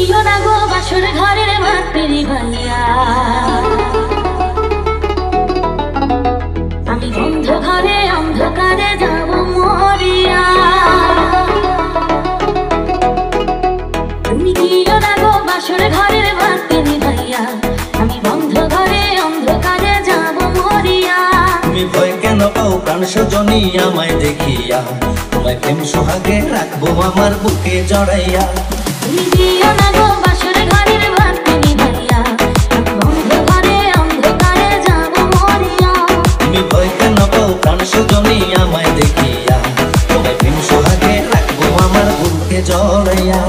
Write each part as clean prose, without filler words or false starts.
দিও না গো বাসর ঘরের মাতেরি ভাইয়া, আমি বন্ধ ঘরে অন্ধকারে যাব মরিয়া। তুমি দিও না গো বাসর ঘরের মাতেরি ভাইয়া, আমি বন্ধ ঘরে অন্ধকারে যাব মরিয়া। তুমি ভয় কেন পাও প্রাণ সজনী আমায় দেখিয়া, তোমায় প্রেম সোহাগে রাখবো আমার বুকে জড়াইয়া। তুমি দিও না গো বাসর ঘরের মাতেরি ভাইয়া, আমি বন্ধ ঘরে অন্ধকারে যাব মরিয়া। তুমি ভয় কেন পাও প্রাণ সজনী আমায় দেখিয়া, তোমায় প্রেম সোহাগে রাখবো আমার বুকে জড়াইয়া।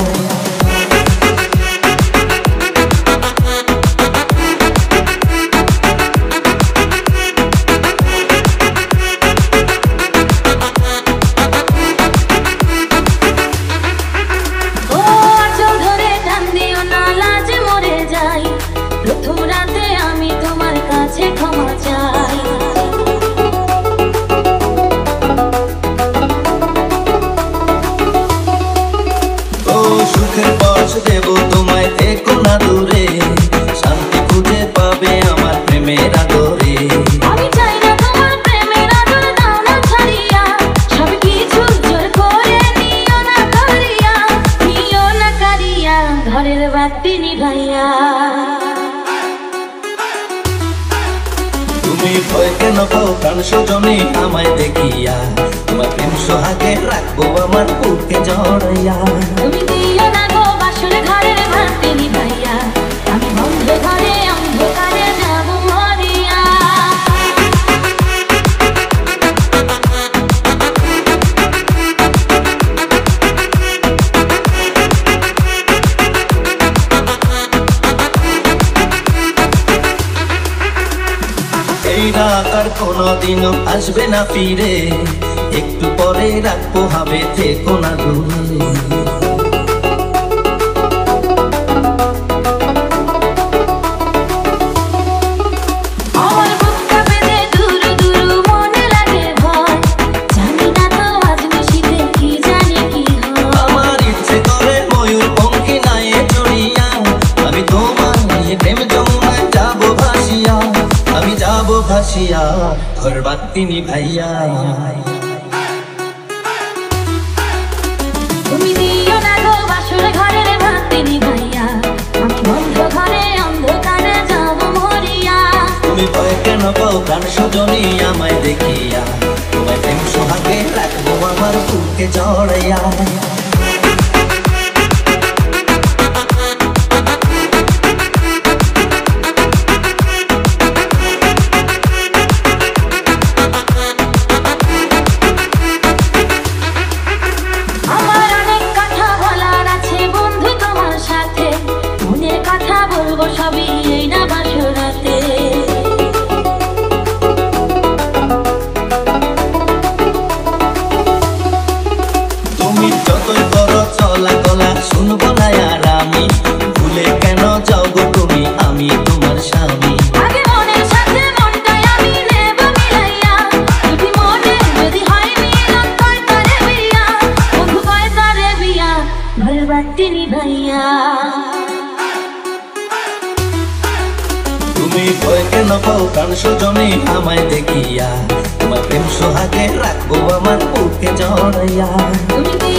দেব তোমায় থেকো না দূরে, শান্তি খুঁজে পাবে আমার প্রেমের আদরে। আমি চাই না তোমার প্রেমের আদর দাও না ছাড়িয়া, সব কিছু জোর করে নিও না করিয়া, নিও না করিয়া ঘরের বাতি নিভাইয়া। তুমি ভয় কেন পাও প্রাণ সজনী আমায় দেখিয়া, তোমার প্রেম সোহাগে রাখবো আমার বুকে জড়াইয়া। তুমি দিও না গো বাসর ঘরের বাতি নিভাইয়া, আমি বন্ধ ঘরে অন্ধকারে যাব মরিয়া। এই রাত আর কোনদিনও আসবে না ফিরে, একটু পরে রাখবো হবে থেকো না দূরে। আমার বুক কাঁপে যে দূর দূর মনে লাগে ভয়, জানি না তো আজ নিশিতে কি জানি কি হয়। আমার ইচ্ছে করে ময়ূর পঙ্খী নায়ে চড়িয়া, আমি তোমার নিয়ে প্রেম যমুনায় যাবো ভাসিয়া, আমি যাবো ভাসিয়া ঘর বাতি নিভাইয়া। তুমি দিও না গো বাসর ঘরের বাতি নিভাইয়া, আমি বন্ধ ঘরে অন্ধকারে যাব মরিয়া। তুমি ভয় কেন পাও প্রাণ সজনী আমায় দেখিয়া, তোমায় প্রেম সোহাগে রাখবো আমার বুকে জড়াইয়া। আমার অনেক কথা বলার আছে বন্ধু তোমার সাথে, মনের কথা বলবো সবই এই না বাসরাতে। তুমি যতই করো চলা গলা শুনবো না আর আমি, ভুলে কেন যাও গো তুমি আমি তোমার স্বামী। আগে মনের সাথে মনটাই আমি নেব মিলাইয়া, যদি মনে যদি হয় মিলন কয় তারে বিয়া, বন্ধু কয় তারে বিয়া ঘরের বাতি নিভাইয়া। তুমি ভয় কেন পাও প্রাণ সজনী আমায় দেখিয়া, তোমার প্রেম সোহাগে রাখবো আমার বুকে জড়াইয়া। তুমি